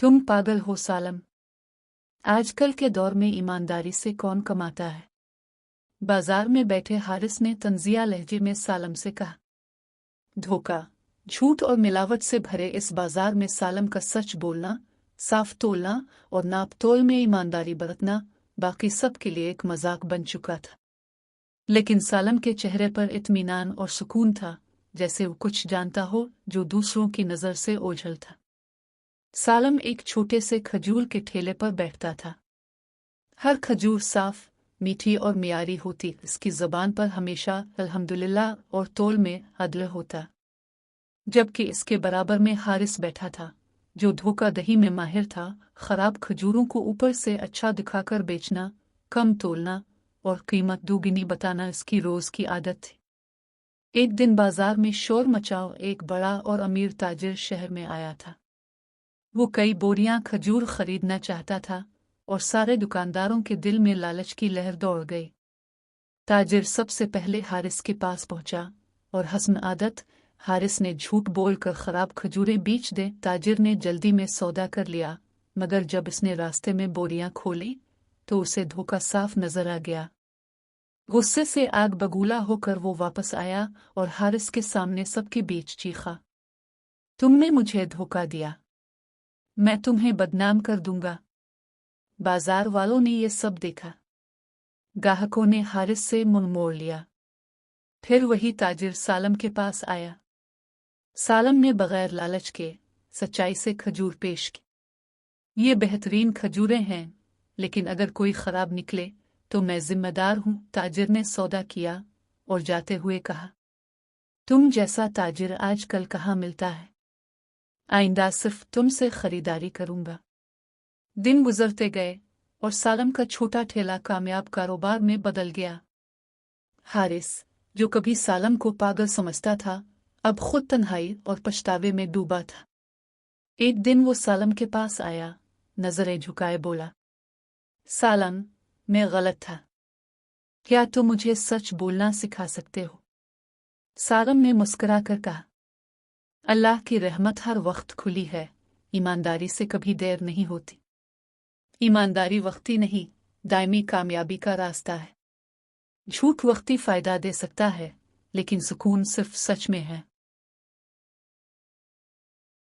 तुम पागल हो सालम। आजकल के दौर में ईमानदारी से कौन कमाता है? बाजार में बैठे हारिस ने तंजिया लहजे में सालम से कहा। धोखा, झूठ और मिलावट से भरे इस बाजार में सालम का सच बोलना, साफ तोलना और नापतोल में ईमानदारी बरतना बाकी सब के लिए एक मजाक बन चुका था। लेकिन सालम के चेहरे पर इत्मीनान और सुकून था, जैसे वो कुछ जानता हो जो दूसरों की नज़र से ओझल था। सालम एक छोटे से खजूर के ठेले पर बैठता था। हर खजूर साफ, मीठी और मियारी होती। इसकी ज़बान पर हमेशा अल्हम्दुलिल्लाह और तोल में अदल होता। जबकि इसके बराबर में हारिस बैठा था, जो धोखाधड़ी में माहिर था। खराब खजूरों को ऊपर से अच्छा दिखाकर बेचना, कम तोलना और कीमत दोगुनी बताना इसकी रोज़ की आदत थी। एक दिन बाजार में शोर मचाओ एक बड़ा और अमीर ताजिर शहर में आया था। वो कई बोरियां खजूर खरीदना चाहता था और सारे दुकानदारों के दिल में लालच की लहर दौड़ गई। ताजिर सबसे पहले हारिस के पास पहुंचा और हसन आदत हारिस ने झूठ बोलकर खराब खजूरें बेच दे। ताजिर ने जल्दी में सौदा कर लिया, मगर जब इसने रास्ते में बोरियां खोली तो उसे धोखा साफ नजर आ गया। गुस्से से आग बबूला होकर वो वापस आया और हारिस के सामने सबके बीच चीखा, तुमने मुझे धोखा दिया, मैं तुम्हें बदनाम कर दूंगा। बाजार वालों ने ये सब देखा। ग्राहकों ने हारिस से मुंह मोड़ लिया। फिर वही ताजिर सालम के पास आया। सालम ने बगैर लालच के सच्चाई से खजूर पेश की। ये बेहतरीन खजूरें हैं, लेकिन अगर कोई खराब निकले तो मैं जिम्मेदार हूं। ताजिर ने सौदा किया और जाते हुए कहा, तुम जैसा ताजिर आजकल कहाँ मिलता है। आइंदा सिर्फ तुमसे खरीदारी करूंगा। दिन गुजरते गए और सालम का छोटा ठेला कामयाब कारोबार में बदल गया। हारिस, जो कभी सालम को पागल समझता था, अब खुद तन्हाई और पछतावे में डूबा था। एक दिन वो सालम के पास आया, नजरें झुकाए बोला, सालम, मैं गलत था। क्या तुम मुझे सच बोलना सिखा सकते हो? सालम ने मुस्कुराकर कहा, अल्लाह की रहमत हर वक्त खुली है। ईमानदारी से कभी देर नहीं होती। ईमानदारी वक्ती नहीं, दायमी कामयाबी का रास्ता है। झूठ वक्ती फायदा दे सकता है, लेकिन सुकून सिर्फ सच में है।